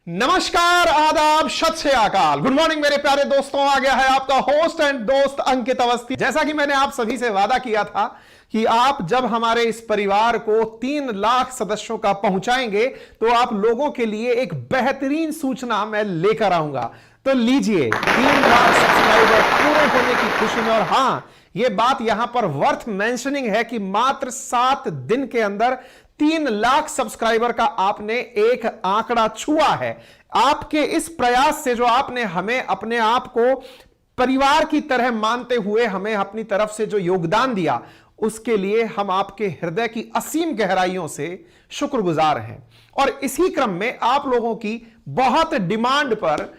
नमस्कार, आदाब, सत श्री अकाल, गुड मॉर्निंग मेरे प्यारे दोस्तों। आ गया है आपका होस्ट एंड दोस्त अंकित अवस्थी। जैसा कि मैंने आप सभी से वादा किया था कि आप जब हमारे इस परिवार को 3 लाख सदस्यों का पहुंचाएंगे तो आप लोगों के लिए एक बेहतरीन सूचना मैं लेकर आऊंगा। तो लीजिए, 3 लाख सब्सक्राइबर पूरे होने की खुशी में। और हां, यह बात यहां पर वर्थ मेंशनिंग है कि मात्र 7 दिन के अंदर 3 लाख सब्सक्राइबर का आपने एक आंकड़ा छुआ है। आपके इस प्रयास से जो आपने हमें अपने आप को परिवार की तरह मानते हुए हमें अपनी तरफ से जो योगदान दिया, उसके लिए हम आपके हृदय की असीम गहराइयों से शुक्रगुजार हैं। और इसी क्रम में आप लोगों की बहुत डिमांड पर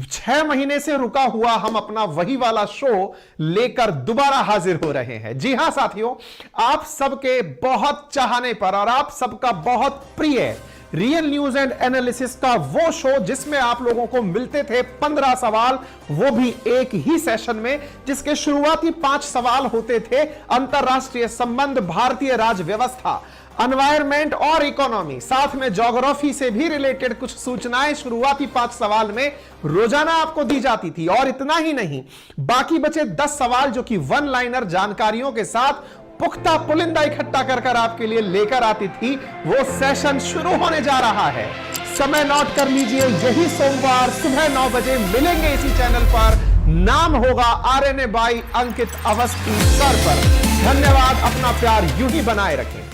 6 महीने से रुका हुआ हम अपना वही वाला शो लेकर दोबारा हाजिर हो रहे हैं। जी हां साथियों, आप सबके बहुत चाहने पर और आप सबका बहुत प्रिय रियल न्यूज एंड एनालिसिस का वो शो जिसमें आप लोगों को मिलते थे 15 सवाल, वो भी एक ही सेशन में, जिसके शुरुआती 5 सवाल होते थे अंतरराष्ट्रीय संबंध, भारतीय राज व्यवस्था, एनवायरमेंट और इकोनॉमी, साथ में ज्योग्राफी से भी रिलेटेड कुछ सूचनाएं शुरुआती 5 सवाल में रोजाना आपको दी जाती थी। और इतना ही नहीं, बाकी बचे 10 सवाल जो कि वन लाइनर जानकारियों के साथ पुख्ता पुलिंदा इकट्ठा कर आपके लिए लेकर आती थी, वो सेशन शुरू होने जा रहा है। समय नोट कर लीजिए, यही सोमवार सुबह 9 बजे मिलेंगे इसी चैनल पर। नाम होगा RNA by Ankit Awasthi sir पर। धन्यवाद, अपना प्यार यूं ही बनाए रखें।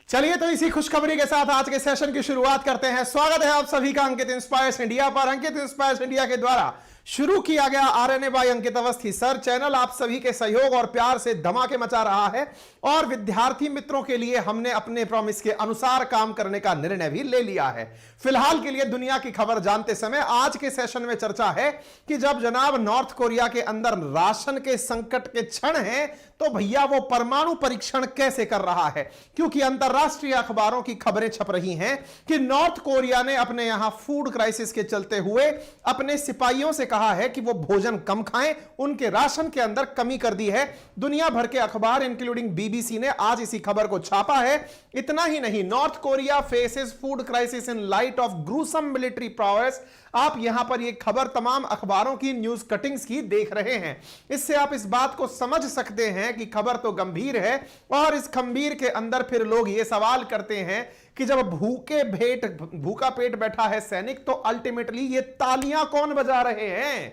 चलिए तो इसी खुशखबरी के साथ आज के सेशन की शुरुआत करते हैं। स्वागत है आप सभी का अंकित इंस्पायर्स इंडिया पर। अंकित इंस्पायर्स इंडिया के द्वारा शुरू किया गया RNA by Ankit Awasthi sir channel आप सभी के सहयोग और प्यार से धमाके मचा रहा है। और विद्यार्थी मित्रों के लिए हमने अपने प्रॉमिस के अनुसार काम करने का निर्णय भी ले लिया है। फिलहाल के लिए दुनिया की खबर जानते समय आज के सेशन में चर्चा है कि जब जनाब नॉर्थ कोरिया के अंदर राशन के संकट के क्षण हैं, तो भैया वो परमाणु परीक्षण कैसे कर रहा है। क्योंकि अंतरराष्ट्रीय अखबारों की खबरें छप रही हैं कि नॉर्थ कोरिया ने अपने यहां फूड क्राइसिस के चलते हुए अपने सिपाहियों से कहा है कि वो भोजन कम खाएं, उनके राशन के अंदर कमी कर दी है। दुनिया भर के अखबार इंक्लूडिंग बीबीसी ने आज इसी खबर को छापा है। इतना ही नहीं, north Korea faces food crisis in light of gruesome military prowess. आप यहां पर ये खबर तमाम अखबारों की न्यूज कटिंग्स की देख रहे हैं। इससे आप इस बात को समझ सकते हैं कि खबर तो गंभीर है। और इस गंभीर के अंदर फिर लोग ये सवाल करते हैं कि जब भूखा पेट बैठा है सैनिक, तो अल्टीमेटली ये तालियां कौन बजा रहे हैं?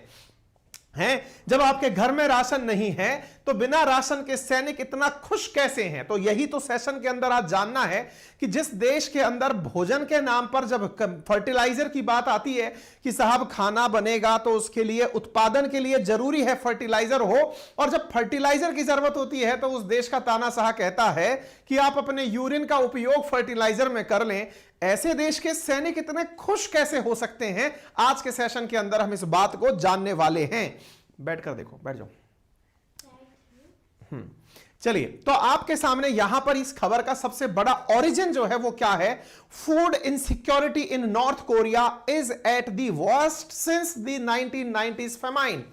जब आपके घर में राशन नहीं है तो बिना राशन के सैनिक इतना खुश कैसे हैं? तो यही तो सेशन के अंदर आज जानना है कि जिस देश के अंदर भोजन के नाम पर जब फर्टिलाइजर की बात आती है कि साहब खाना बनेगा तो उसके लिए उत्पादन के लिए जरूरी है फर्टिलाइजर हो, और जब फर्टिलाइजर की जरूरत होती है तो उस देश का तानाशाह कहता है कि आप अपने यूरिन का उपयोग फर्टिलाइजर में कर लें। ऐसे देश के सैनिक इतने खुश कैसे हो सकते हैं? आज के सेशन के अंदर हम इस बात को जानने वाले हैं। बैठकर देखो, बैठ जाओ। चलिए, तो आपके सामने यहां पर इस खबर का सबसे बड़ा ओरिजिन जो है वो क्या है? Food insecurity in North Korea is at the worst since the 1990s famine.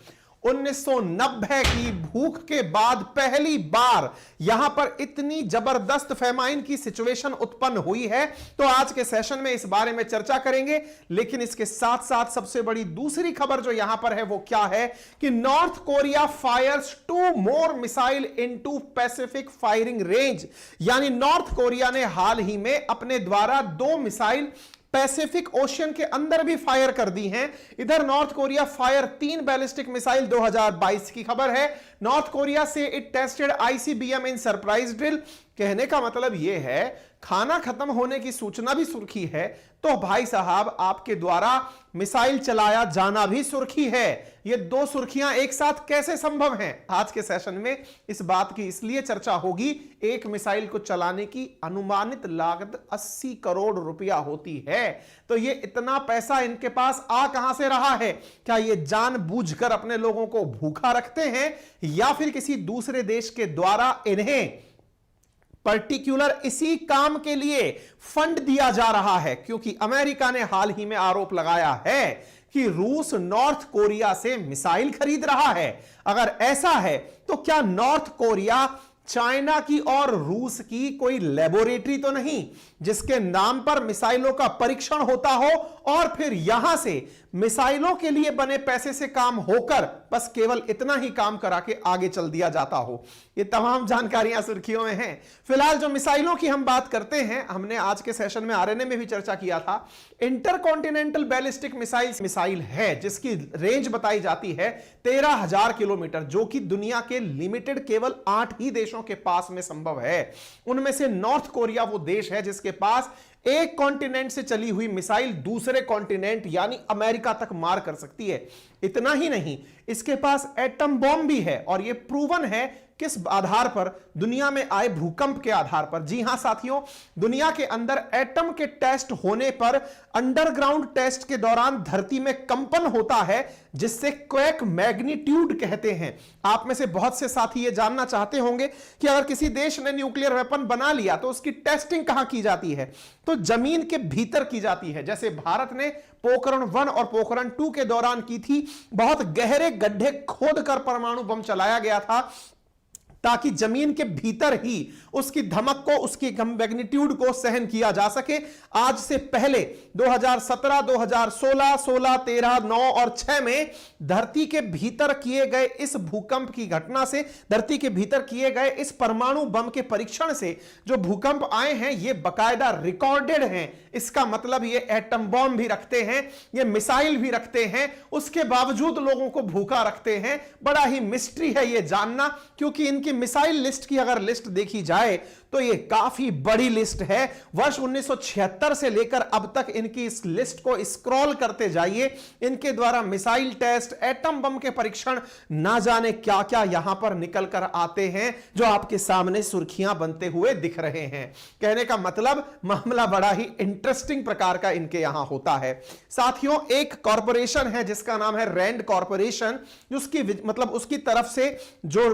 1990 की भूख के बाद पहली बार यहां पर इतनी जबरदस्त फेमाइन की सिचुएशन उत्पन्न हुई है। तो आज के सेशन में इस बारे में चर्चा करेंगे। लेकिन इसके साथ साथ सबसे बड़ी दूसरी खबर जो यहां पर है वो क्या है कि North Korea fires 2 more missile into Pacific firing range. यानी नॉर्थ कोरिया ने हाल ही में अपने द्वारा 2 मिसाइल पैसिफिक ओशियन के अंदर भी फायर कर दी हैं। इधर north Korea fire 3 ballistic missile 2022 की खबर है। नॉर्थ कोरिया से it tested ICBM in surprise drill. कहने का मतलब यह है खाना खत्म होने की सूचना भी सुर्खी है, तो भाई साहब आपके द्वारा मिसाइल चलाया जाना भी सुर्खी है। ये 2 सुर्खियां एक साथ कैसे संभव हैं? आज के सेशन में इस बात की इसलिए चर्चा होगी। एक मिसाइल को चलाने की अनुमानित लागत 80 करोड़ रुपया होती है। तो ये इतना पैसा इनके पास आ कहां से रहा है? क्या ये जानबूझकर अपने लोगों को भूखा रखते हैं, या फिर किसी दूसरे देश के द्वारा इन्हें पर्टिकुलर इसी काम के लिए फंड दिया जा रहा है? क्योंकि अमेरिका ने हाल ही में आरोप लगाया है कि रूस नॉर्थ कोरिया से मिसाइल खरीद रहा है। अगर ऐसा है तो क्या नॉर्थ कोरिया चाइना की और रूस की कोई लेबोरेटरी तो नहीं? जिसके नाम पर मिसाइलों का परीक्षण होता हो और फिर यहां से मिसाइलों के लिए बने पैसे से काम होकर बस केवल इतना ही काम करा के आगे चल दिया जाता हो। ये तमाम जानकारियां सुर्खियों में हैं। फिलहाल जो मिसाइलों की हम बात करते हैं, हमने आज के सेशन में आरएनए में भी चर्चा किया था। इंटरकॉन्टिनेंटल बैलिस्टिक मिसाइल है जिसकी रेंज बताई जाती है 13,000 किलोमीटर, जो कि दुनिया के लिमिटेड केवल 8 ही देशों के पास में संभव है। उनमें से नॉर्थ कोरिया वो देश है जिसके पास एक कॉन्टिनेंट से चली हुई मिसाइल दूसरे कॉन्टिनेंट यानी अमेरिका तक मार कर सकती है। इतना ही नहीं, इसके पास एटम बॉम्ब भी है और यह प्रूवन है किस आधार पर? दुनिया में आए भूकंप के आधार पर। जी हां साथियों, दुनिया के अंदर एटम के टेस्ट होने पर अंडरग्राउंड टेस्ट के दौरान धरती में कंपन होता है जिससे क्वेक मैग्नीट्यूड कहते हैं। आप में से बहुत से साथी ये जानना चाहते होंगे कि अगर किसी देश ने न्यूक्लियर वेपन बना लिया तो उसकी टेस्टिंग कहां की जाती है? तो जमीन के भीतर की जाती है। जैसे भारत ने पोखरण 1 और पोखरण 2 के दौरान की थी, बहुत गहरे गड्ढे खोदकर परमाणु बम चलाया गया था ताकि जमीन के भीतर ही उसकी धमक को, उसकी मैग्नीट्यूड को सहन किया जा सके। आज से पहले 2017, 2016, 16, 13, 9 और 6 में धरती के भीतर किए गए इस भूकंप की घटना से, धरती के भीतर किए गए इस परमाणु बम के परीक्षण से जो भूकंप आए हैं ये बकायदा रिकॉर्डेड हैं। इसका मतलब ये एटम बॉम्ब भी रखते हैं, ये मिसाइल भी रखते हैं, उसके बावजूद लोगों को भूखा रखते हैं। बड़ा ही मिस्ट्री है ये जानना, क्योंकि इनकी मिसाइल लिस्ट की अगर लिस्ट देखी जाए तो ये काफी बड़ी लिस्ट है। वर्ष 1976 से लेकर अब तक इनकी इस लिस्ट को स्क्रॉल करते जाइए। इनके द्वारा मिसाइल टेस्ट, एटम बम के परीक्षण, ना जाने क्या क्या यहां पर निकल कर आते हैं जो आपके सामने सुर्खियां बनते हुए दिख रहे हैं। कहने का मतलब मामला बड़ा ही इंटरेस्टिंग प्रकार का इनके यहां होता है। साथियों, एक कॉरपोरेशन है जिसका नाम है रैंड कॉरपोरेशन, उसकी मतलब उसकी तरफ से जो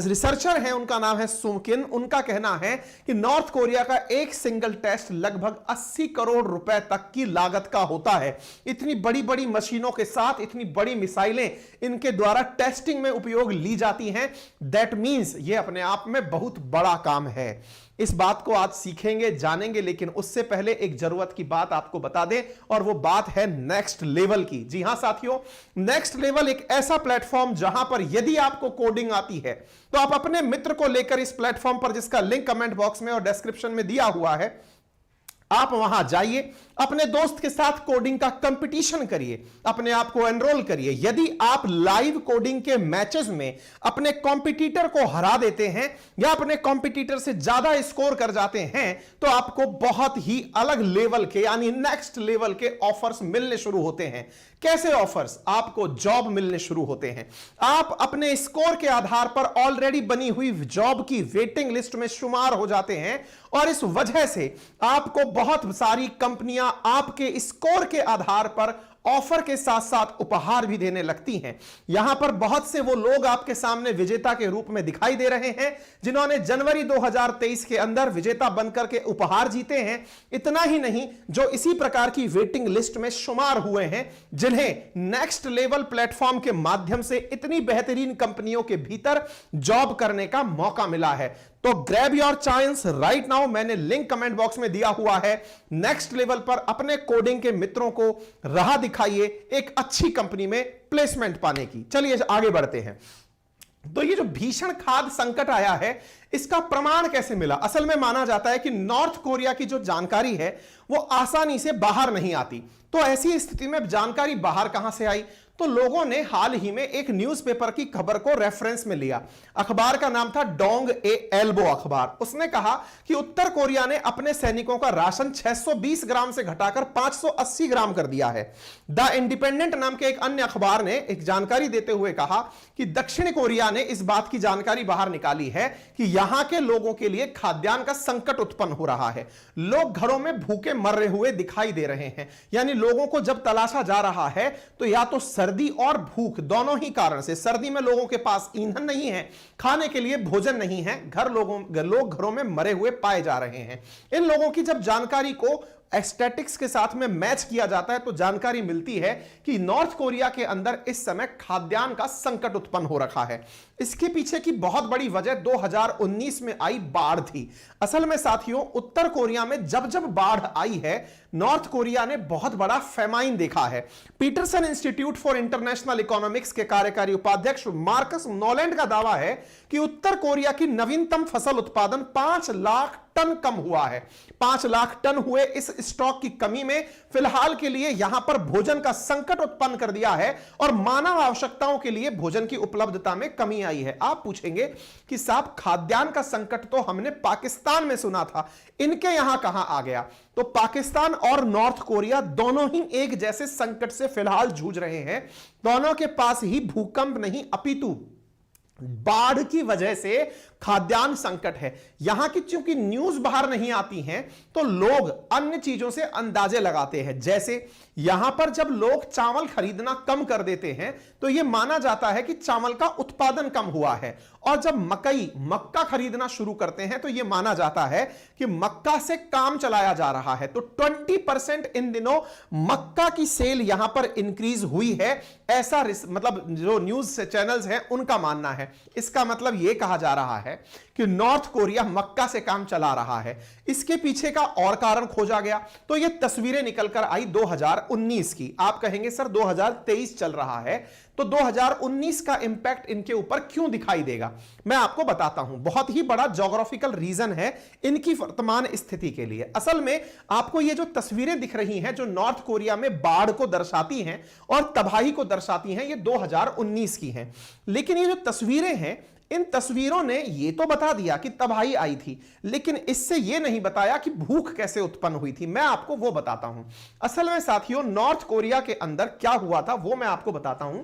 रिसर्चर है उनका नाम है सुमकिन। उनका कहना है कि नॉर्थ कोरिया का एक सिंगल टेस्ट लगभग 80 करोड़ रुपए तक की लागत का होता है। इतनी बड़ी बड़ी मशीनों के साथ इतनी बड़ी मिसाइलें इनके द्वारा टेस्टिंग में उपयोग ली जाती हैं। दैट मींस ये अपने आप में बहुत बड़ा काम है। इस बात को आज सीखेंगे, जानेंगे, लेकिन उससे पहले एक जरूरत की बात आपको बता दें और वो बात है नेक्स्ट लेवल की। जी हां साथियों, नेक्स्ट लेवल एक ऐसा प्लेटफॉर्म जहां पर यदि आपको कोडिंग आती है तो आप अपने मित्र को लेकर इस प्लेटफॉर्म पर, जिसका लिंक कमेंट बॉक्स में और डिस्क्रिप्शन में दिया हुआ है, आप वहां जाइए, अपने दोस्त के साथ कोडिंग का कंपटीशन करिए, अपने आप को एनरोल करिए। यदि आप लाइव कोडिंग के मैचेस में अपने कॉम्पिटिटर को हरा देते हैं या अपने कॉम्पिटिटर से ज्यादा स्कोर कर जाते हैं तो आपको बहुत ही अलग लेवल के यानी नेक्स्ट लेवल के ऑफर्स मिलने शुरू होते हैं। कैसे ऑफर्स? आपको जॉब मिलने शुरू होते हैं। आप अपने स्कोर के आधार पर ऑलरेडी बनी हुई जॉब की वेटिंग लिस्ट में शुमार हो जाते हैं और इस वजह से आपको बहुत सारी कंपनियां आपके स्कोर के आधार पर ऑफर के साथ साथ उपहार भी देने लगती हैं। यहां पर बहुत से वो लोग आपके सामने विजेता के रूप में दिखाई दे रहे हैं जिन्होंने जनवरी 2023 के अंदर विजेता बनकर के उपहार जीते हैं। इतना ही नहीं, जो इसी प्रकार की वेटिंग लिस्ट में शुमार हुए हैं, जिन्हें नेक्स्ट लेवल प्लेटफॉर्म के माध्यम से इतनी बेहतरीन कंपनियों के भीतर जॉब करने का मौका मिला है। तो grab your chance right now. मैंने लिंक कमेंट बॉक्स में दिया हुआ है। नेक्स्ट लेवल पर अपने कोडिंग के मित्रों को राह दिखाइए एक अच्छी कंपनी में प्लेसमेंट पाने की। चलिए आगे बढ़ते हैं। तो ये जो भीषण खाद्य संकट आया है, इसका प्रमाण कैसे मिला? असल में माना जाता है कि नॉर्थ कोरिया की जो जानकारी है वो आसानी से बाहर नहीं आती। तो ऐसी स्थिति में जानकारी बाहर कहां से आई? तो लोगों ने हाल ही में एक न्यूज़पेपर की खबर को रेफरेंस में लिया। अखबार का नाम था डोंग ए एल्बो अखबार। उसने कहा कि उत्तर कोरिया ने अपने सैनिकों का राशन 620 ग्राम से घटाकर 580 ग्राम कर दिया है। द इंडिपेंडेंट नाम के एक अन्य अखबार ने एक जानकारी देते हुए कहा कि दक्षिण कोरिया ने इस बात की जानकारी बाहर निकाली है कि यहां के लोगों के लिए खाद्यान्न का संकट उत्पन्न हो रहा है। लोग घरों में भूखे मर रहे हुए दिखाई दे रहे हैं। यानी लोगों को जब तलाशा जा रहा है तो या तो सर्दी और भूख दोनों ही कारण से, सर्दी में लोगों के पास ईंधन नहीं है, खाने के लिए भोजन नहीं है, लोग घरों में मरे हुए पाए जा रहे हैं। इन लोगों की जब जानकारी को स्टैटिक्स के साथ में मैच किया जाता है तो जानकारी मिलती है कि नॉर्थ कोरिया के अंदर इस समय खाद्यान्न का संकट उत्पन्न हो रखा है। इसके पीछे की बहुत बड़ी वजह 2019 में आई बाढ़ थी। असल में साथियों, उत्तर कोरिया में जब जब बाढ़ आई है, नॉर्थ कोरिया ने बहुत बड़ा फेमाइन देखा है। Peterson Institute for International Economics के कार्यकारी उपाध्यक्ष मार्कस नोलैंड का दावा है कि उत्तर कोरिया की नवीनतम फसल उत्पादन 5 लाख टन कम हुआ है। 5 लाख टन हुए इस स्टॉक की कमी में फिलहाल के लिए यहां पर भोजन का संकट उत्पन्न कर दिया है और मानव आवश्यकताओं के लिए भोजन की उपलब्धता में कमी आई है। आप पूछेंगे कि साहब, खाद्यान्न का संकट तो हमने पाकिस्तान में सुना था, इनके यहां कहां आ गया? तो पाकिस्तान और नॉर्थ कोरिया दोनों ही एक जैसे संकट से फिलहाल जूझ रहे हैं। दोनों के पास ही भूकंप नहीं अपितु बाढ़ की वजह से खाद्यान्न संकट है। यहां की चूंकि न्यूज बाहर नहीं आती हैं तो लोग अन्य चीजों से अंदाजे लगाते हैं। जैसे यहां पर जब लोग चावल खरीदना कम कर देते हैं तो यह माना जाता है कि चावल का उत्पादन कम हुआ है, और जब मक्का खरीदना शुरू करते हैं तो यह माना जाता है कि मक्का से काम चलाया जा रहा है। तो 20% इन दिनों मक्का की सेल यहां पर इंक्रीज हुई है, ऐसा मतलब जो न्यूज चैनल्स हैं उनका मानना है। इसका मतलब यह कहा जा रहा है कि नॉर्थ कोरिया मक्का से काम चला रहा है। इसके पीछे का और कारण खोजा गया तो ये तस्वीरें निकलकर आई 2019 की। आप कहेंगे सर 2023 चल रहा है तो 2019 का इंपैक्ट इनके ऊपर क्यों दिखाई देगा? मैं आपको बताता हूं। बहुत ही बड़ा ज्योग्राफिकल रीजन है इनकी वर्तमान स्थिति के लिए। असल में आपको ये जो तस्वीरें दिख रही हैं जो नॉर्थ कोरिया में बाढ़ को दर्शाती हैं और तबाही को दर्शाती हैं, ये 2019 की हैं। लेकिन ये जो तस्वीरें हैं, इन तस्वीरों ने यह तो बता दिया कि तबाही आई थी, लेकिन इससे यह नहीं बताया कि भूख कैसे उत्पन्न हुई थी। मैं आपको वो बताता हूं। असल में साथियों, नॉर्थ कोरिया के अंदर क्या हुआ था वो मैं आपको बताता हूं।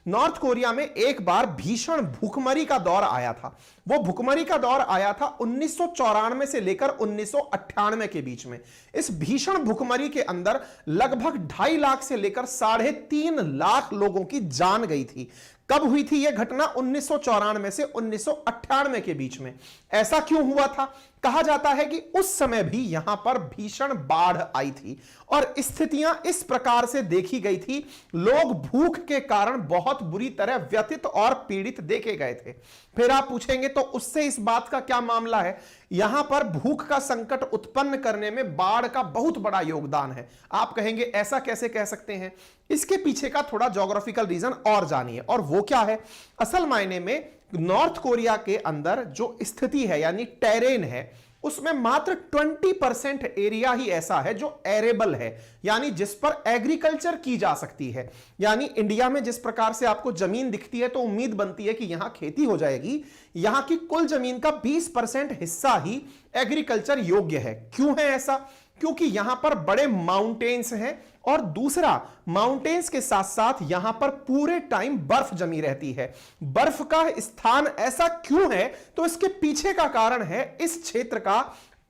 नॉर्थ कोरिया में एक बार भीषण भूखमरी का दौर आया था। वो भूखमरी का दौर आया था 1994 से लेकर 1998 के बीच में। इस भीषण भूखमरी के अंदर लगभग 2.5 लाख से लेकर 3.5 लाख लोगों की जान गई थी। कब हुई थी यह घटना? 1994 से 1998 के बीच में। ऐसा क्यों हुआ था? कहा जाता है कि उस समय भी यहां पर भीषण बाढ़ आई थी और स्थितियां इस प्रकार से देखी गई थी। लोग भूख के कारण बहुत बुरी तरह व्यथित और पीड़ित देखे गए थे। फिर आप पूछेंगे तो उससे इस बात का क्या मामला है? यहां पर भूख का संकट उत्पन्न करने में बाढ़ का बहुत बड़ा योगदान है। आप कहेंगे ऐसा कैसे कह सकते हैं? इसके पीछे का थोड़ा ज्योग्राफिकल रीजन और जानिए, और वो क्या है? असल मायने में नॉर्थ कोरिया के अंदर जो स्थिति है यानी टेरेन है, उसमें मात्र 20% एरिया ही ऐसा है जो एरेबल है, यानी जिस पर एग्रीकल्चर की जा सकती है। यानी इंडिया में जिस प्रकार से आपको जमीन दिखती है तो उम्मीद बनती है कि यहां खेती हो जाएगी, यहां की कुल जमीन का 20% हिस्सा ही एग्रीकल्चर योग्य है। क्यों है ऐसा? क्योंकि यहां पर बड़े माउंटेन्स हैं, और दूसरा माउंटेन्स के साथ साथ यहां पर पूरे टाइम बर्फ जमी रहती है। बर्फ का स्थान ऐसा क्यों है? तो इसके पीछे का कारण है इस क्षेत्र का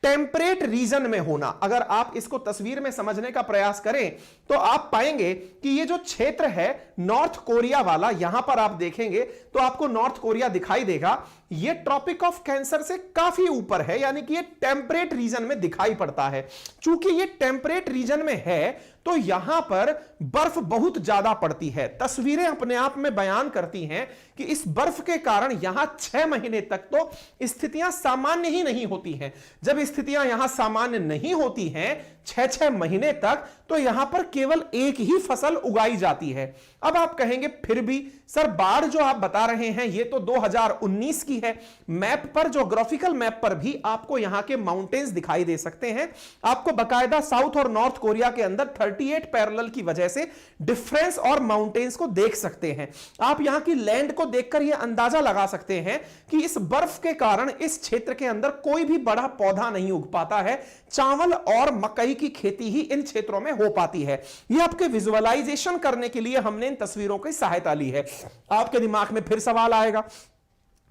टेम्परेट रीजन में होना। अगर आप इसको तस्वीर में समझने का प्रयास करें तो आप पाएंगे कि ये जो क्षेत्र है नॉर्थ कोरिया वाला, यहां पर आप देखेंगे तो आपको नॉर्थ कोरिया दिखाई देगा। ये ट्रॉपिक ऑफ कैंसर से काफी ऊपर है, यानी कि ये टेम्परेट रीजन में दिखाई पड़ता है। चूंकि ये टेम्परेट रीजन में है तो यहां पर बर्फ बहुत ज्यादा पड़ती है। तस्वीरें अपने आप में बयान करती हैं कि इस बर्फ के कारण यहां 6 महीने तक तो स्थितियां सामान्य ही नहीं होती हैं। जब स्थितियां यहां सामान्य नहीं होती हैं 6 महीने तक, तो यहां पर केवल एक ही फसल उगाई जाती है। अब आप कहेंगे फिर भी सर बाढ़ जो आप बता रहे हैं ये तो 2019 की है। मैप पर, ज्योग्राफिकल मैप पर भी आपको यहां के माउंटेन्स दिखाई दे सकते हैं। आपको बकायदा साउथ और नॉर्थ कोरिया के अंदर 38 पैरेलल की वजह से डिफरेंस और माउंटेन्स को देख सकते हैं। आप यहां की लैंड को देखकर यह अंदाजा लगा सकते हैं कि इस बर्फ के कारण इस क्षेत्र के अंदर कोई भी बड़ा पौधा नहीं उग पाता है। चावल और मकई की खेती ही इन क्षेत्रों में हो पाती है। यह आपके विजुअलाइजेशन करने के लिए हमने इन तस्वीरों की सहायता ली है। आपके दिमाग में फिर सवाल आएगा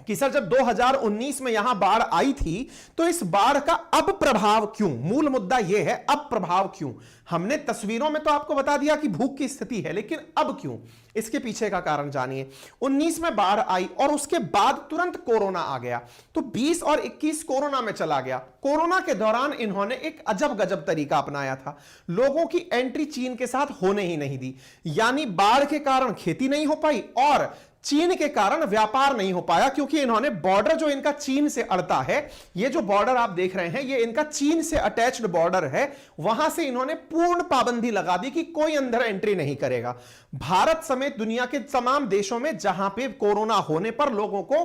कि सर जब 2019 में यहां बाढ़ आई थी तो इस बाढ़ का अब प्रभाव क्यों, मूल मुद्दा यह है अब प्रभाव क्यों। हमने तस्वीरों में तो आपको बता दिया कि भूख की स्थिति है, लेकिन अब क्यों, इसके पीछे का कारण जानिए। 19 में बाढ़ आई और उसके बाद तुरंत कोरोना आ गया, तो 20 और 21 कोरोना में चला गया। कोरोना के दौरान इन्होंने एक अजब गजब तरीका अपनाया था, लोगों की एंट्री चीन के साथ होने ही नहीं दी, यानी बाढ़ के कारण खेती नहीं हो पाई और चीन के कारण व्यापार नहीं हो पाया, क्योंकि इन्होंने बॉर्डर जो इनका चीन से अड़ता है, ये जो बॉर्डर आप देख रहे हैं ये इनका चीन से अटैच्ड बॉर्डर है, वहां से इन्होंने पूर्ण पाबंदी लगा दी कि कोई अंदर एंट्री नहीं करेगा। भारत समेत दुनिया के तमाम देशों में जहां पे कोरोना होने पर लोगों को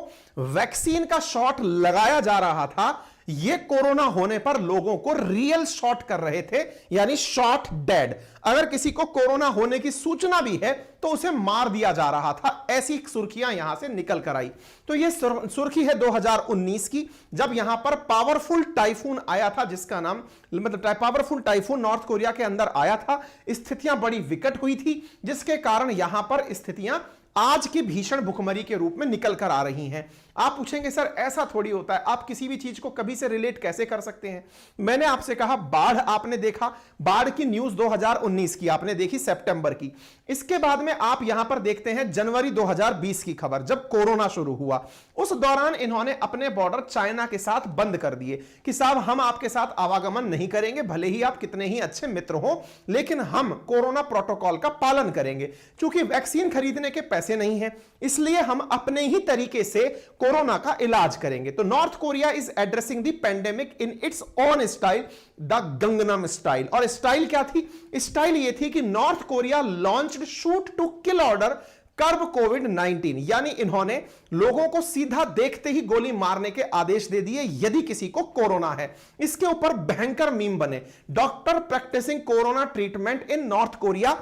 वैक्सीन का शॉट लगाया जा रहा था, ये कोरोना होने पर लोगों को रियल शॉट कर रहे थे, यानी शॉट डेड। अगर किसी को कोरोना होने की सूचना भी है तो उसे मार दिया जा रहा था, ऐसी सुर्खियां यहां से निकल कर आई। तो ये सुर्खी है 2019 की, जब यहां पर पावरफुल टाइफून आया था, जिसका नाम मतलब पावरफुल टाइफून नॉर्थ कोरिया के अंदर आया था। स्थितियां बड़ी विकट हुई थी, जिसके कारण यहां पर स्थितियां आज की भीषण भुखमरी के रूप में निकल कर आ रही हैं। आप पूछेंगे सर ऐसा थोड़ी होता है, आप किसी भी चीज को कभी से रिलेट कैसे कर सकते हैं। मैंने आपसे कहा बाढ़ आपने देखा, बाढ़ की न्यूज 2019 की आपने देखी, सितंबर की। इसके बाद में आप यहां पर देखते हैं जनवरी 2020 की खबर, जब कोरोना शुरू हुआ। उस दौरान इन्होंने अपने बॉर्डर चाइना के साथ बंद कर दिए कि साहब हम आपके साथ आवागमन नहीं करेंगे, भले ही आप कितने ही अच्छे मित्र हो, लेकिन हम कोरोना प्रोटोकॉल का पालन करेंगे। क्योंकि वैक्सीन खरीदने के पैसे नहीं है, इसलिए हम अपने ही तरीके से कोरोना का इलाज करेंगे। तो North Korea is addressing the pandemic in its own style, the Gangnam style. और स्टाइल क्या थी? स्टाइल ये थी कि North Korea launched shoot to kill order curb कोविड-19, यानी इन्होंने लोगों को सीधा देखते ही गोली मारने के आदेश दे दिए यदि किसी को कोरोना है। इसके ऊपर भयंकर मीम बने, doctor practicing corona treatment in North Korea.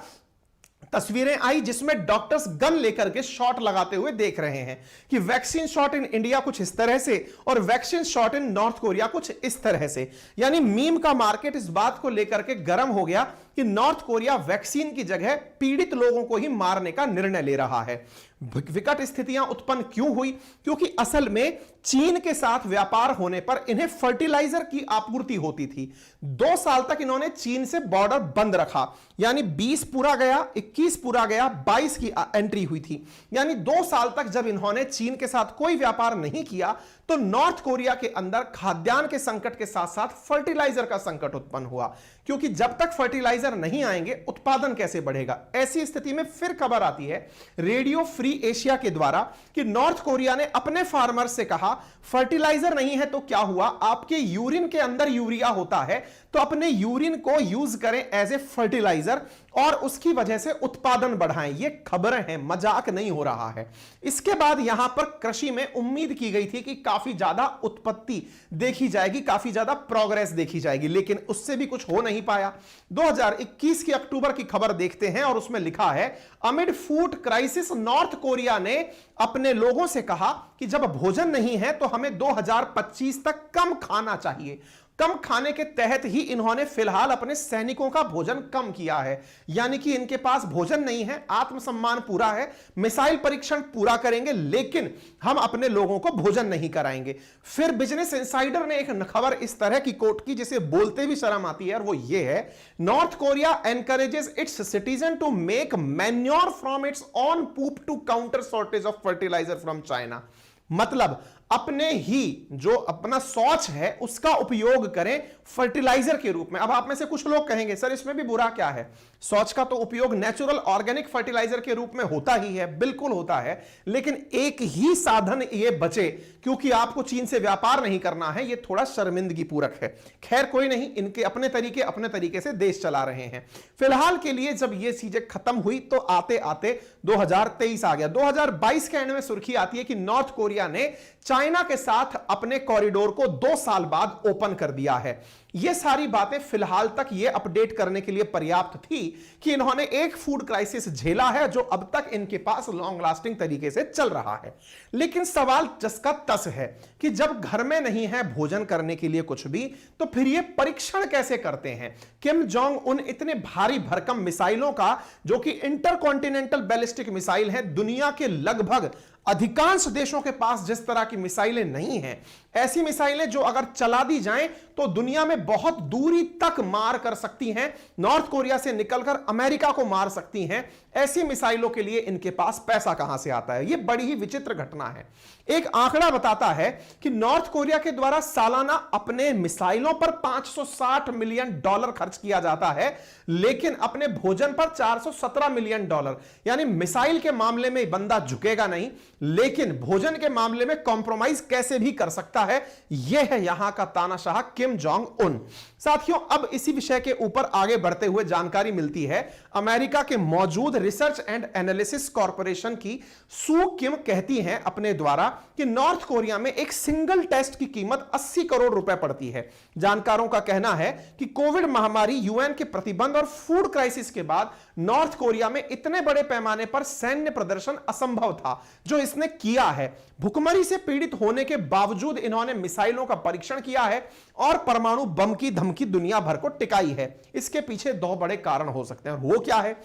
तस्वीरें आई जिसमें डॉक्टर्स गन लेकर के शॉट लगाते हुए देख रहे हैं कि वैक्सीन शॉट इन इंडिया कुछ इस तरह से और vaccine shot in North Korea कुछ इस तरह से। यानी मीम का मार्केट इस बात को लेकर के गर्म हो गया कि नॉर्थ कोरिया वैक्सीन की जगह पीड़ित लोगों को ही मारने का निर्णय ले रहा है। विकट स्थितियां उत्पन्न क्यों हुई? क्योंकि असल में चीन के साथ व्यापार होने पर इन्हें फर्टिलाइजर की आपूर्ति होती थी। 2 साल तक इन्होंने चीन से बॉर्डर बंद रखा, यानी 20 पूरा गया, 21 पूरा गया, 22 की एंट्री हुई थी। यानी 2 साल तक जब इन्होंने चीन के साथ कोई व्यापार नहीं किया तो नॉर्थ कोरिया के अंदर खाद्यान्न के संकट के साथ साथ फर्टिलाइजर का संकट उत्पन्न हुआ, क्योंकि जब तक फर्टिलाइजर नहीं आएंगे उत्पादन कैसे बढ़ेगा। ऐसी स्थिति में फिर खबर आती है रेडियो फ्री एशिया के द्वारा कि नॉर्थ कोरिया ने अपने फार्मर से कहा फर्टिलाइजर नहीं है तो क्या हुआ, आपके यूरिन के अंदर यूरिया होता है तो अपने यूरिन को यूज करें एज ए फर्टिलाइजर और उसकी वजह से उत्पादन बढ़ाएं। ये खबरें हैं, मजाक नहीं हो रहा है। इसके बाद यहां पर कृषि में उम्मीद की गई थी कि काफी ज्यादा उत्पत्ति देखी जाएगी, काफी ज्यादा प्रोग्रेस देखी जाएगी, लेकिन उससे भी कुछ हो नहीं पाया। 2021 की अक्टूबर की खबर देखते हैं और उसमें लिखा है amid food crisis north Korea ने अपने लोगों से कहा कि जब भोजन नहीं है तो हमें 2025 तक कम खाना चाहिए। कम खाने के तहत ही इन्होंने फिलहाल अपने सैनिकों का भोजन कम किया है, यानी कि इनके पास भोजन नहीं है, आत्मसम्मान पूरा है, मिसाइल परीक्षण पूरा करेंगे, लेकिन हम अपने लोगों को भोजन नहीं कराएंगे। फिर बिजनेस इनसाइडर ने एक खबर इस तरह की कोट की जिसे बोलते भी शर्म आती है, और वो ये है North Korea encourages its citizen to make manure from its own poop to counter shortage of fertilizer from China. मतलब अपने ही जो अपना शौच है उसका उपयोग करें फर्टिलाइजर के रूप में। अब आप में से कुछ लोग कहेंगे सर इसमें भी बुरा क्या है, शौच का तो उपयोग नेचुरल ऑर्गेनिक फर्टिलाइजर के रूप में होता ही है, बिल्कुल होता है, लेकिन एक ही साधन ये बचे क्योंकि आपको चीन से व्यापार नहीं करना है, ये थोड़ा शर्मिंदगी पूरक है। खैर कोई नहीं, इनके अपने तरीके से देश चला रहे हैं। फिलहाल के लिए जब ये चीजें खत्म हुई तो आते आते 2023 आ गया। 2022 के एंड में सुर्खी आती है कि नॉर्थ कोरिया ने चाइना के साथ अपने कॉरिडोर को 2 साल बाद ओपन कर दिया है। ये सारी बातें फिलहाल तक ये अपडेट करने के लिए पर्याप्त थी कि इन्होंने एक फूड क्राइसिस झेला है जो अब तक इनके पास लॉन्ग लास्टिंग तरीके से चल रहा है। लेकिन सवाल जस का तस है कि जब घर में नहीं है भोजन करने के लिए कुछ भी, तो फिर ये परीक्षण कैसे करते हैं? किम जोंग उन इतने भारी भरकम मिसाइलों का, जो कि इंटरकॉन्टिनेंटल बैलिस्टिक मिसाइल है, दुनिया के लगभग अधिकांश देशों के पास जिस तरह की मिसाइलें नहीं हैं, ऐसी मिसाइलें जो अगर चला दी जाएं तो दुनिया में बहुत दूरी तक मार कर सकती हैं, नॉर्थ कोरिया से निकलकर अमेरिका को मार सकती हैं, ऐसी मिसाइलों के लिए इनके पास पैसा कहां से आता है? यह बड़ी ही विचित्र घटना है। एक आंकड़ा बताता है कि नॉर्थ कोरिया के द्वारा सालाना अपने मिसाइलों पर $560 मिलियन खर्च किया जाता है, लेकिन अपने भोजन पर $417 मिलियन। यानी मिसाइल के मामले में बंदा झुकेगा नहीं, लेकिन भोजन के मामले में कॉम्प्रोमाइज कैसे भी कर सकता है। यह है यहां का तानाशाह किम जोंग उन। साथियों, अब इसी विषय के ऊपर आगे बढ़ते हुए जानकारी मिलती है अमेरिका के मौजूद रिसर्च एंड एनालिसिस कॉर्पोरेशन की सू किम कहती हैं अपने द्वारा कि नॉर्थ कोरिया में एक सिंगल टेस्ट की कीमत 80 करोड़ रुपए पड़ती है। जानकारों का कहना है कि कोविड महामारी, यूएन के प्रतिबंध और फूड क्राइसिस के बाद नॉर्थ कोरिया में इतने बड़े पैमाने पर सैन्य प्रदर्शन असंभव था जो इसने किया है। भुखमरी से पीड़ित होने के बावजूद इन्होंने मिसाइलों का परीक्षण किया है और परमाणु बम की धमकी दुनिया भर को टिकाई है। इसके पीछे दो बड़े कारण हो सकते हैं। वो क्या है?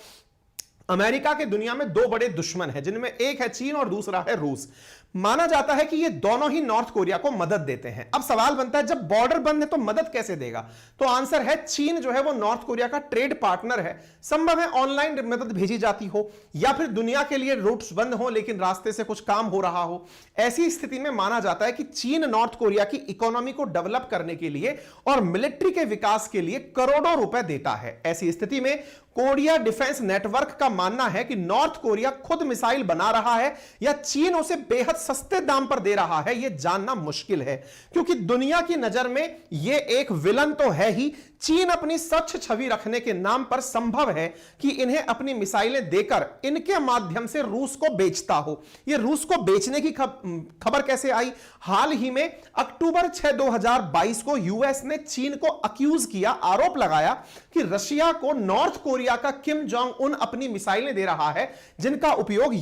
अमेरिका के दुनिया में दो बड़े दुश्मन हैं, जिनमें एक है चीन और दूसरा है रूस। माना जाता है कि ये दोनों ही नॉर्थ कोरिया को मदद देते हैं। अब सवाल बनता है, जब बॉर्डर बंद है तो मदद कैसे देगा? तो आंसर है, चीन जो है वो नॉर्थ कोरिया का ट्रेड पार्टनर है। संभव है ऑनलाइन मदद भेजी जाती हो, या फिर दुनिया के लिए रूट्स बंद हो लेकिन रास्ते से कुछ काम हो रहा हो। ऐसी स्थिति में माना जाता है कि चीन नॉर्थ कोरिया की इकोनॉमी को डेवलप करने के लिए और मिलिट्री के विकास के लिए करोड़ों रुपए देता है। ऐसी स्थिति में कोरिया डिफेंस नेटवर्क का मानना है कि नॉर्थ कोरिया खुद मिसाइल बना रहा है या चीन उसे बेहद सस्ते दाम पर दे रहा है, यह जानना मुश्किल है, क्योंकि दुनिया की नजर में यह एक विलन तो है ही। चीन अपनी स्वच्छ छवि रखने के नाम पर संभव है कि इन्हें अपनी मिसाइलें देकर इनके माध्यम से रूस को बेचता हो। यह रूस को बेचने की खबर कैसे आई? हाल ही में अक्टूबर 6, 2022 को यूएस ने चीन को अक्यूज किया, आरोप लगाया कि रशिया को नॉर्थ कोरिया का किम जोंग उन अपनी मिसाइलें दे रहा है, जिनका उपयोग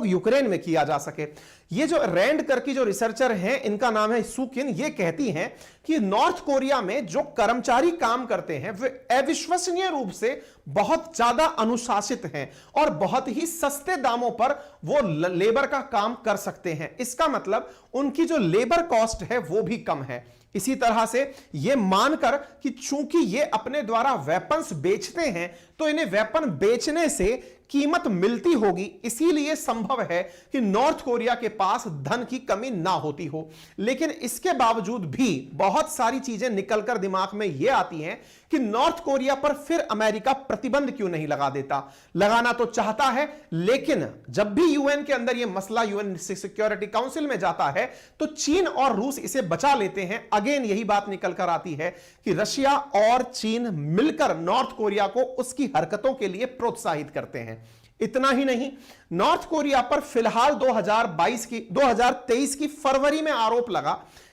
यूक्रेन में किया जा सके। ये जो रैंड करके जो रिसर्चर हैं, इनका नाम है सुकिन, ये कहती हैं कि नॉर्थ कोरिया में जो कर्मचारी काम करते हैं वे अविश्वसनीय रूप से बहुत ज्यादा अनुशासित हैं और बहुत ही सस्ते दामों पर वो लेबर का काम कर सकते हैं। इसका मतलब उनकी जो लेबर कॉस्ट है वो भी कम है। इसी तरह से यह मानकर कि चूंकि ये अपने द्वारा वेपन्स बेचते हैं तो इन्हें वेपन बेचने से कीमत मिलती होगी, इसीलिए संभव है कि नॉर्थ कोरिया के पास धन की कमी ना होती हो। लेकिन इसके बावजूद भी बहुत सारी चीजें निकलकर दिमाग में यह आती हैं कि नॉर्थ कोरिया पर फिर अमेरिका प्रतिबंध क्यों नहीं लगा देता? लगाना तो चाहता है, लेकिन जब भी यूएन के अंदर यह मसला यूएन सिक्योरिटी काउंसिल में जाता है तो चीन और रूस इसे बचा लेते हैं। अगेन यही बात निकलकर आती है कि रशिया और चीन मिलकर नॉर्थ कोरिया को उसकी हरकतों के लिए प्रोत्साहित करते हैं। इतना ही नहीं, नॉर्थ कोरिया पर फिलहाल 2023 की फरवरी में आरोप लगा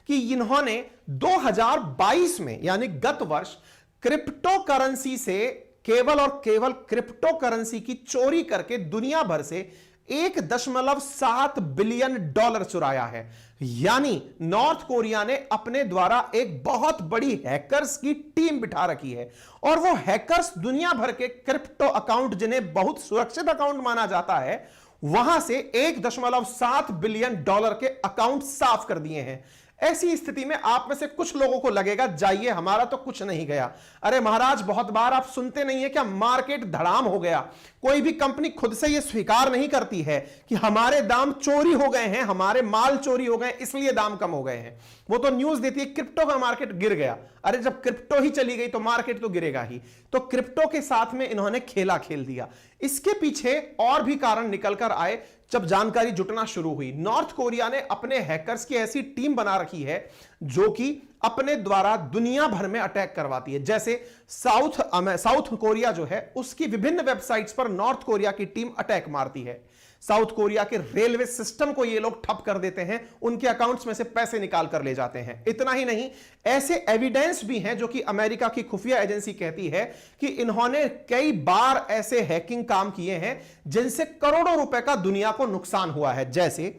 कि इन्होंने 2022 में यानी गत वर्ष क्रिप्टो करेंसी से केवल और केवल क्रिप्टो करेंसी की चोरी करके दुनिया भर से $1.7 बिलियन चुराया है। यानी नॉर्थ कोरिया ने अपने द्वारा एक बहुत बड़ी हैकर्स की टीम बिठा रखी है और वो हैकर्स दुनिया भर के क्रिप्टो अकाउंट, जिन्हें बहुत सुरक्षित अकाउंट माना जाता है, वहां से $1.7 बिलियन के अकाउंट साफ कर दिए हैं। ऐसी स्थिति में आप में से कुछ लोगों को लगेगा, जाइए हमारा तो कुछ नहीं गया। अरे महाराज, बहुत बार आप सुनते नहीं है क्या, मार्केट धड़ाम हो गया। कोई भी कंपनी खुद से यह स्वीकार नहीं करती है कि हमारे दाम चोरी हो गए हैं, हमारे माल चोरी हो गए इसलिए दाम कम हो गए हैं। वो तो न्यूज देती है क्रिप्टो का मार्केट गिर गया। अरे जब क्रिप्टो ही चली गई तो मार्केट तो गिरेगा ही। तो क्रिप्टो के साथ में इन्होंने खेला खेल दिया। इसके पीछे और भी कारण निकल कर आए जब जानकारी जुटना शुरू हुई। नॉर्थ कोरिया ने अपने हैकर्स की ऐसी टीम बना रखी है जो कि अपने द्वारा दुनिया भर में अटैक करवाती है। जैसे साउथ कोरिया जो है उसकी विभिन्न वेबसाइट्स पर नॉर्थ कोरिया की टीम अटैक मारती है। साउथ कोरिया के रेलवे सिस्टम को ये लोग ठप कर देते हैं, उनके अकाउंट्स में से पैसे निकाल कर ले जाते हैं। इतना ही नहीं, ऐसे एविडेंस भी हैं जो कि अमेरिका की खुफिया एजेंसी कहती है कि इन्होंने कई बार ऐसे हैकिंग काम किए हैं जिनसे करोड़ों रुपए का दुनिया को नुकसान हुआ है। जैसे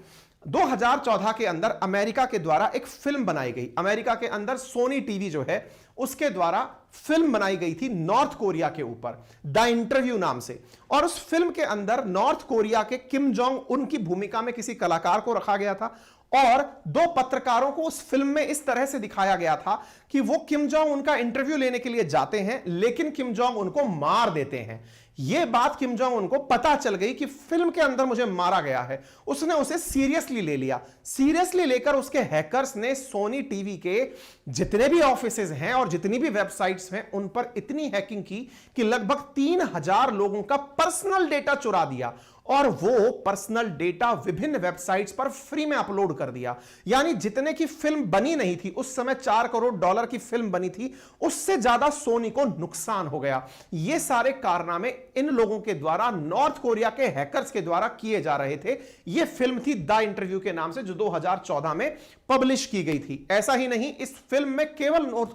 2014 के अंदर अमेरिका के द्वारा एक फिल्म बनाई गई, अमेरिका के अंदर सोनी टीवी जो है उसके द्वारा फिल्म बनाई गई थी नॉर्थ कोरिया के ऊपर, द इंटरव्यू नाम से। और उस फिल्म के अंदर नॉर्थ कोरिया के किम जोंग उन की भूमिका में किसी कलाकार को रखा गया था और 2 पत्रकारों को उस फिल्म में इस तरह से दिखाया गया था कि वो किम जोंग उनका इंटरव्यू लेने के लिए जाते हैं, लेकिन किम जोंग उनको मार देते हैं। यह बात किम जोंग उनको पता चल गई कि फिल्म के अंदर मुझे मारा गया है। उसने उसे सीरियसली ले लिया। सीरियसली लेकर उसके हैकर्स ने सोनी टीवी के जितने भी ऑफिसेज हैं और जितनी भी वेबसाइट्स हैं उन पर इतनी हैकिंग की कि लगभग 3000 लोगों का पर्सनल डेटा चुरा दिया और वो पर्सनल डेटा विभिन्न वेबसाइट्स पर फ्री में अपलोड कर दिया। यानी जितने की फिल्म बनी नहीं थी, उस समय $4 करोड़ की फिल्म बनी थी, उससे ज्यादा सोनी को नुकसान हो गया। ये सारे कारनामे इन लोगों के द्वारा, नॉर्थ कोरिया के हैकर्स के द्वारा किए जा रहे थे। यह फिल्म थी द इंटरव्यू के नाम से, जो 2014 में पब्लिश की गई थी। ऐसा ही नहीं, इस फिल्म में केवल नॉर्थ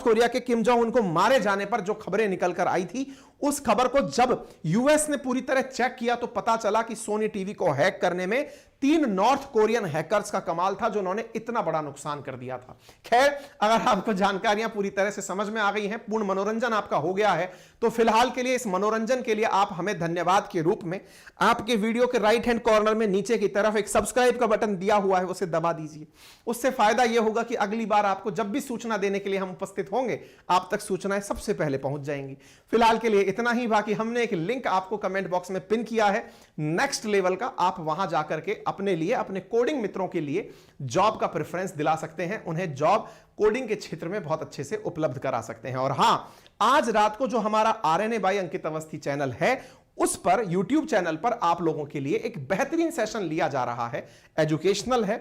कोरिया के किम जोंग उन को मारे जाने पर जो खबरें निकलकर आई थी, उस खबर को जब यूएस ने पूरी तरह चेक किया तो पता चला कि सोनी टीवी को हैक करने में 3 नॉर्थ कोरियन हैकर्स का कमाल था, जो उन्होंने इतना बड़ा नुकसान कर दिया था। खैर, अगर आपको जानकारियां पूरी तरह से समझ में आ गई हैं, पूर्ण मनोरंजन आपका हो गया है, तो फिलहाल के लिए इस मनोरंजन के लिए आप हमें धन्यवाद के रूप में आपके वीडियो के राइट हैंड कॉर्नर में नीचे की तरफ एक सब्सक्राइब का बटन दिया हुआ है, उसे दबा दीजिए। उससे फायदा यह होगा कि अगली बार आपको जब भी सूचना देने के लिए हम उपस्थित होंगे, आप तक सूचनाएं सबसे पहले पहुंच जाएंगी। फिलहाल के लिए इतना ही। बाकी हमने एक लिंक आपको कमेंट बॉक्स में पिन किया है नेक्स्ट लेवल का, आप वहां जाकर के अपने लिए, अपने कोडिंग मित्रों के लिए जॉब का प्रेफरेंस दिला सकते हैं, उन्हें जॉब कोडिंग के क्षेत्र में बहुत अच्छे से उपलब्ध करा सकते हैं। और हां, आज रात को जो हमारा आरएनए बाय अंकित अवस्थी चैनल है, उस पर YouTube चैनल पर आप लोगों के लिए एक बेहतरीन सेशन लिया जा रहा है, एजुकेशनल है।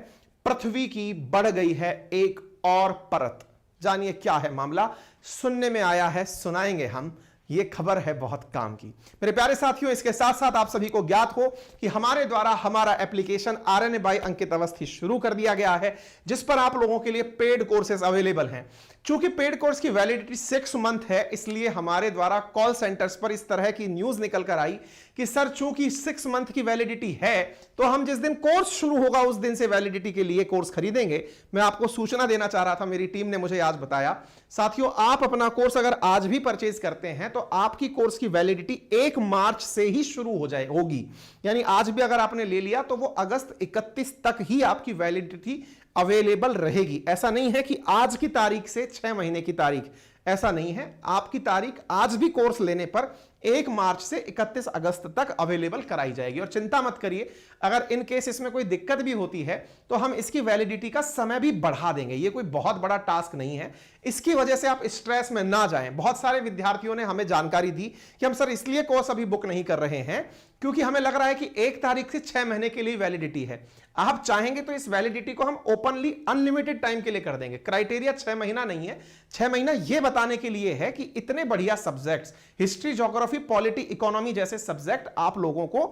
पृथ्वी की बढ़ गई है एक और परत। जानिए क्या है मामला, सुनने में आया है, सुनाएंगे हम। ये खबर है बहुत काम की। मेरे प्यारे साथियों, इसके साथ साथ आप सभी को ज्ञात हो कि हमारे द्वारा हमारा एप्लीकेशन आरएनए बाय अंकित अवस्थी शुरू कर दिया गया है, जिस पर आप लोगों के लिए पेड कोर्सेज अवेलेबल हैं। चूंकि पेड कोर्स की वैलिडिटी 6 मंथ है, इसलिए हमारे द्वारा कॉल सेंटर्स पर इस तरह की न्यूज निकल कर आई कि सर, चूंकि 6 मंथ की वैलिडिटी है, तो हम जिस दिन कोर्स शुरू होगा उस दिन से वैलिडिटी के लिए कोर्स खरीदेंगे। मैं आपको सूचना देना चाह रहा था, मेरी टीम ने मुझे आज बताया। साथियों, आप अपना कोर्स अगर आज भी परचेज करते हैं तो आपकी कोर्स की वैलिडिटी 1 मार्च से ही शुरू होगी। यानी आज भी अगर आपने ले लिया तो वो अगस्त 31 तक ही आपकी वैलिडिटी अवेलेबल रहेगी। ऐसा नहीं है कि आज की तारीख से 6 महीने की तारीख, ऐसा नहीं है। आपकी तारीख आज भी कोर्स लेने पर 1 मार्च से 31 अगस्त तक अवेलेबल कराई जाएगी। और चिंता मत करिए, अगर इन केस इसमें कोई दिक्कत भी होती है तो हम इसकी वैलिडिटी का समय भी बढ़ा देंगे। ये कोई बहुत बड़ा टास्क नहीं है, इसकी वजह से आप स्ट्रेस में ना जाएं। बहुत सारे विद्यार्थियों ने हमें जानकारी दी कि हम सर इसलिए कोर्स अभी बुक नहीं कर रहे हैं क्योंकि हमें लग रहा है कि 1 तारीख से 6 महीने के लिए वैलिडिटी है। आप चाहेंगे तो इस वैलिडिटी को हम ओपनली अनलिमिटेड टाइम के लिए कर देंगे। क्राइटेरिया 6 महीना नहीं है। 6 महीना यह बताने के लिए है कि इतने बढ़िया subjects, history, geography, polity, economy जैसे सब्जेक्ट आप लोगों को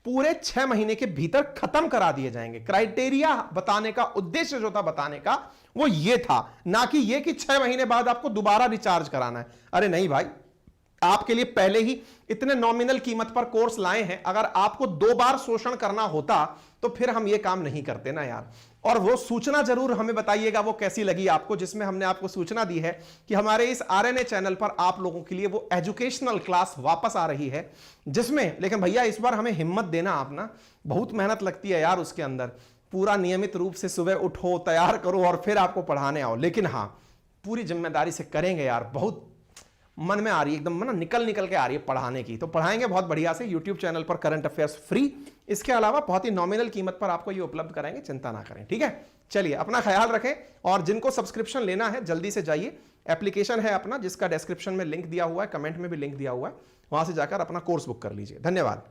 पूरे 6 महीने के भीतर खत्म करा दिए जाएंगे। क्राइटेरिया बताने का उद्देश्य जो था बताने का, वो ये था, ना कि ये कि 6 महीने बाद आपको दोबारा रिचार्ज कराना है। अरे नहीं भाई, आपके लिए पहले ही इतने नॉमिनल कीमत पर कोर्स लाए हैं। अगर आपको 2 बार शोषण करना होता तो फिर हम ये काम नहीं करते ना यार। और वो सूचना जरूर हमें बताइएगा वो कैसी लगी आपको, जिसमें हमने आपको सूचना दी है कि हमारे इस आरएनए चैनल पर आप लोगों के लिए वो एजुकेशनल क्लास वापस आ रही है, जिसमें, लेकिन भैया इस बार हमें हिम्मत देना आप ना, बहुत मेहनत लगती है यार उसके अंदर। पूरा नियमित रूप से सुबह उठो, तैयार करो और फिर आपको पढ़ाने आओ। लेकिन हाँ, पूरी जिम्मेदारी से करेंगे यार। बहुत मन में आ रही है, एकदम ना निकल के आ रही है पढ़ाने की। तो पढ़ाएंगे बहुत बढ़िया से YouTube चैनल पर, करंट अफेयर्स फ्री। इसके अलावा बहुत ही नॉमिनल कीमत पर आपको ये उपलब्ध कराएंगे, चिंता ना करें। ठीक है, चलिए अपना ख्याल रखें। और जिनको सब्सक्रिप्शन लेना है जल्दी से जाइए, एप्लीकेशन है अपना जिसका डिस्क्रिप्शन में लिंक दिया हुआ है, कमेंट में भी लिंक दिया हुआ है, वहां से जाकर अपना कोर्स बुक कर लीजिए। धन्यवाद।